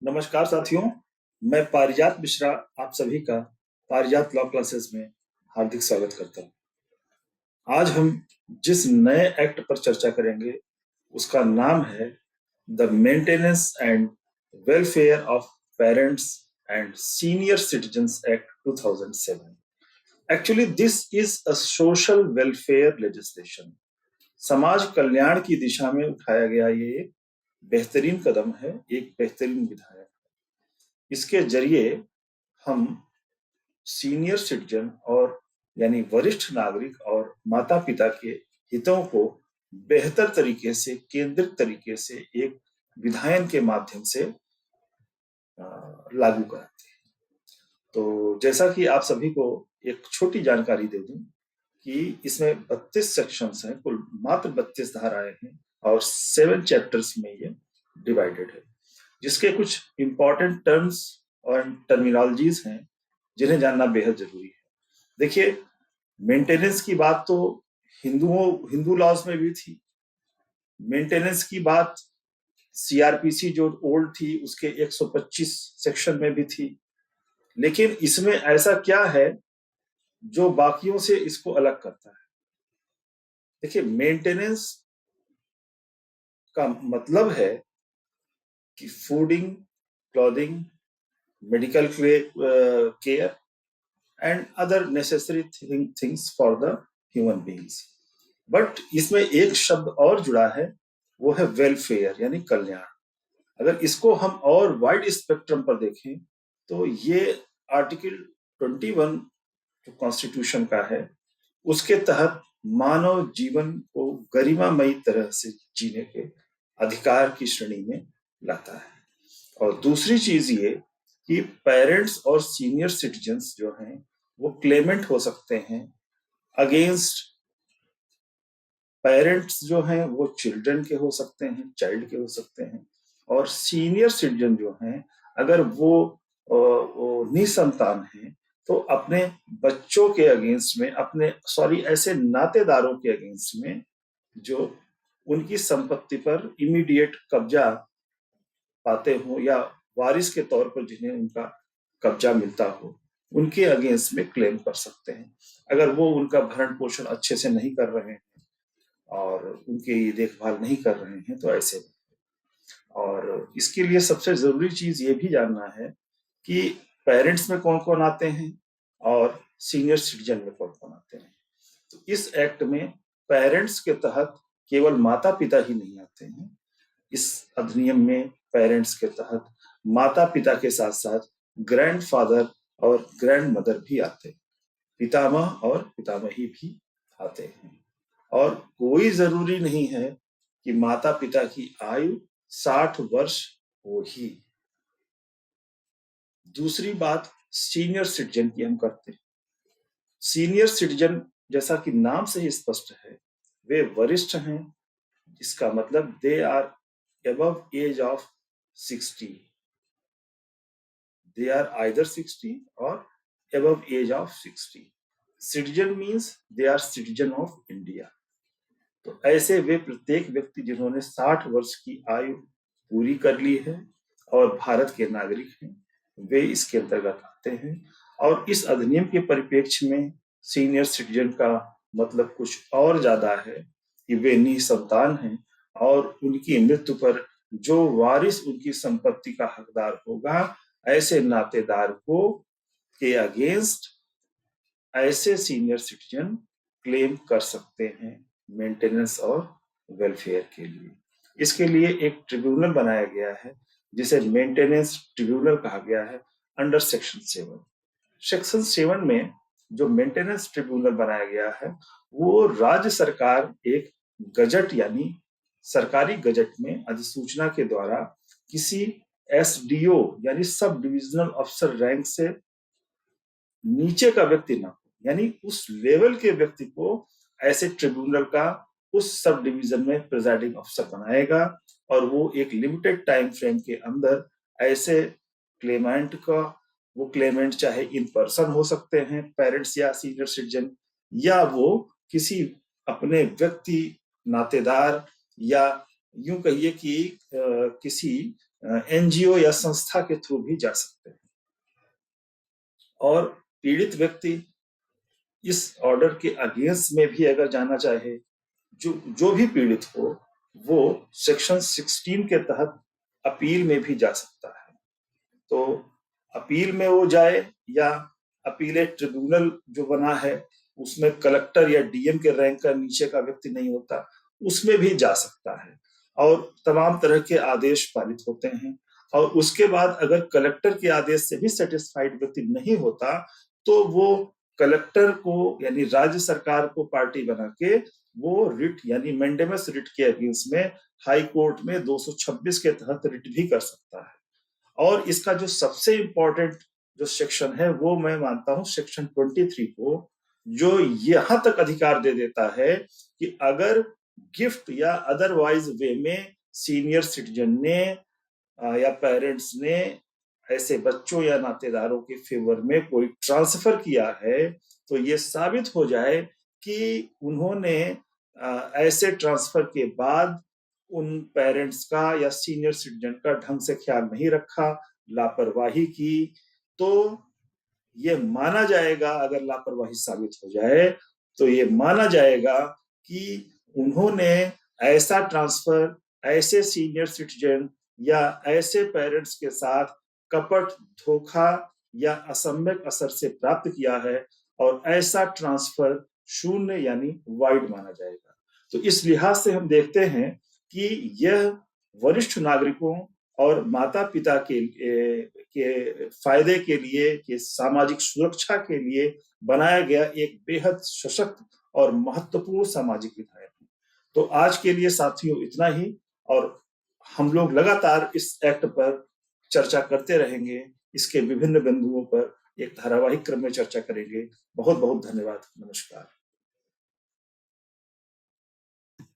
नमस्कार साथियों, मैं पारिजात मिश्रा आप सभी का पारिजात लॉ क्लासेस में हार्दिक स्वागत करता हूँ। आज हम जिस नए एक्ट पर चर्चा करेंगे उसका नाम है the maintenance and welfare of parents and senior citizens act 2007। Actually this is a social welfare legislation. समाज कल्याण की दिशा में उठाया गया ये एक बेहतरीन कदम है, एक बेहतरीन विधायक। इसके जरिए हम सीनियर सिटीजन और यानी वरिष्ठ नागरिक और माता पिता के हितों को बेहतर तरीके से, केंद्रित तरीके से एक विधायन के माध्यम से लागू कराते हैं। तो जैसा कि आप सभी को एक छोटी जानकारी दे दूं कि इसमें 32 सेक्शंस हैं, कुल मात्र 32 धाराएं हैं और 7 चैप्टर्स में ये डिवाइडेड है, जिसके कुछ इंपॉर्टेंट टर्म्स और टर्मिनोलॉजीज हैं जिन्हें जानना बेहद जरूरी है। देखिए, मेंटेनेंस की बात तो हिंदू लॉज में भी थी। मेंटेनेंस की बात सीआरपीसी जो ओल्ड थी उसके 125 सेक्शन में भी थी। लेकिन इसमें ऐसा क्या है जो बाकियों से इसको अलग करता है? देखिए, मेंटेनेंस का मतलब है कि fooding, clothing, medical care and other necessary things for the human beings. But इसमें एक शब्द और जुड़ा है, वो है वेलफेयर यानी कल्याण। अगर इसको हम और वाइड स्पेक्ट्रम पर देखें तो ये आर्टिकल 21 जो कॉन्स्टिट्यूशन का है उसके तहत मानव जीवन को गरिमामयी तरह से जीने के अधिकार की श्रेणी में लाता है। और दूसरी चीज ये कि पेरेंट्स और सीनियर सिटीजन्स जो हैं वो क्लेमेंट हो सकते हैं अगेंस्ट पेरेंट्स जो हैं वो चिल्ड्रन के हो सकते हैं, चाइल्ड के हो सकते हैं, और सीनियर सिटीजन जो हैं अगर वो निसंतान हैं तो अपने बच्चों के अगेंस्ट में, ऐसे नातेदारों के अगेंस्ट में जो उनकी संपत्ति पर इमीडिएट कब्जा पाते हो या वारिस के तौर पर जिन्हें उनका कब्जा मिलता हो, उनके अगेंस्ट में क्लेम कर सकते हैं अगर वो उनका भरण पोषण अच्छे से नहीं कर रहे हैं और उनकी देखभाल नहीं कर रहे हैं तो ऐसे में। और इसके लिए सबसे जरूरी चीज ये भी जानना है कि पेरेंट्स में कौन कौन आते हैं और सीनियर सिटीजन में कौन कौन आते हैं। तो इस एक्ट में पेरेंट्स के तहत केवल माता पिता ही नहीं आते हैं। इस अधिनियम में पेरेंट्स के तहत माता पिता के साथ साथ ग्रैंडफादर और ग्रैंड मदर भी आते हैं, पितामह और पितामही भी आते हैं। और कोई जरूरी नहीं है कि माता पिता की आयु 60 वर्ष हो ही। दूसरी बात सीनियर सिटीजन की हम करते हैं। सीनियर सिटीजन जैसा कि नाम से ही स्पष्ट है, वे वरिष्ठ हैं, इसका मतलब they are above age of 60. They are either 60 or above age of 60. Citizen means they are citizen of India. तो ऐसे वे प्रत्येक व्यक्ति जिन्होंने 60 वर्ष की आयु पूरी कर ली है और भारत के नागरिक हैं, वे इसके अंतर्गत आते हैं। और इस अधिनियम के परिप्रेक्ष्य में सीनियर सिटीजन का मतलब कुछ और ज्यादा है कि वे निसंतान हैं और उनकी मृत्यु पर जो वारिस उनकी संपत्ति का हकदार होगा, ऐसे नातेदार को के अगेंस्ट ऐसे सीनियर सिटीजन क्लेम कर सकते हैं मेंटेनेंस और वेलफेयर के लिए। इसके लिए एक ट्रिब्यूनल बनाया गया है जिसे मेंटेनेंस ट्रिब्यूनल कहा गया है अंडर सेक्शन 7। सेक्शन 7 में जो मेंटेनेंस ट्रिब्यूनल बनाया गया है वो राज्य सरकार एक गजट यानी सरकारी गजट में अधिसूचना के द्वारा किसी एसडीओ यानी सब डिविजनल अफसर रैंक से नीचे का व्यक्ति ना हो, यानी उस लेवल के व्यक्ति को ऐसे ट्रिब्यूनल का उस सब डिवीजन में प्रिजाइडिंग अफसर बनाएगा और वो एक लिमिटेड टाइम फ्रेम के अंदर ऐसे क्लेमेंट का, वो क्लेमेंट चाहे इन पर्सन हो सकते हैं पेरेंट्स या सीनियर सिटीजन, या वो किसी अपने व्यक्ति नातेदार या यूं कहिए कि किसी एनजीओ या संस्था के थ्रू भी जा सकते हैं। और पीड़ित व्यक्ति इस ऑर्डर के अगेंस्ट में भी अगर जाना चाहे, जो भी पीड़ित हो, वो सेक्शन 16 के तहत अपील में भी जा सकता है। तो अपील में वो जाए या अपीलेट ट्रिब्यूनल जो बना है उसमें कलेक्टर या डीएम के रैंक का नीचे का व्यक्ति नहीं होता, उसमें भी जा सकता है और तमाम तरह के आदेश पारित होते हैं। और उसके बाद अगर कलेक्टर के आदेश से भी सेटिस्फाइड व्यक्ति नहीं होता तो वो कलेक्टर को यानी राज्य सरकार को पार्टी बना के वो रिट यानी मैंडेमस रिट के अगेंस्ट में हाई कोर्ट में 226 के तहत रिट भी कर सकता है। और इसका जो सबसे इंपॉर्टेंट जो सेक्शन है वो मैं मानता हूं सेक्शन 23 को, जो यहां तक अधिकार दे देता है कि अगर गिफ्ट या अदरवाइज वे में सीनियर सिटीजन ने या पेरेंट्स ने ऐसे बच्चों या नातेदारों के फेवर में कोई ट्रांसफर किया है, तो ये साबित हो जाए कि उन्होंने ऐसे ट्रांसफर के बाद उन पेरेंट्स का या सीनियर सिटीजन का ढंग से ख्याल नहीं रखा, लापरवाही की, तो ये माना जाएगा, अगर लापरवाही साबित हो जाए तो ये माना जाएगा कि उन्होंने ऐसा ट्रांसफर ऐसे सीनियर सिटीजन या ऐसे पेरेंट्स के साथ कपट, धोखा या असम्यक असर से प्राप्त किया है और ऐसा ट्रांसफर शून्य यानी वाइड माना जाएगा। तो इस लिहाज से हम देखते हैं कि यह वरिष्ठ नागरिकों और माता पिता के फायदे के लिए, के सामाजिक सुरक्षा के लिए बनाया गया एक बेहद सशक्त और महत्वपूर्ण सामाजिक विधायक है। तो आज के लिए साथियों इतना ही, और हम लोग लगातार इस एक्ट पर चर्चा करते रहेंगे, इसके विभिन्न बिंदुओं पर एक धारावाहिक क्रम में चर्चा करेंगे। बहुत बहुत धन्यवाद। नमस्कार।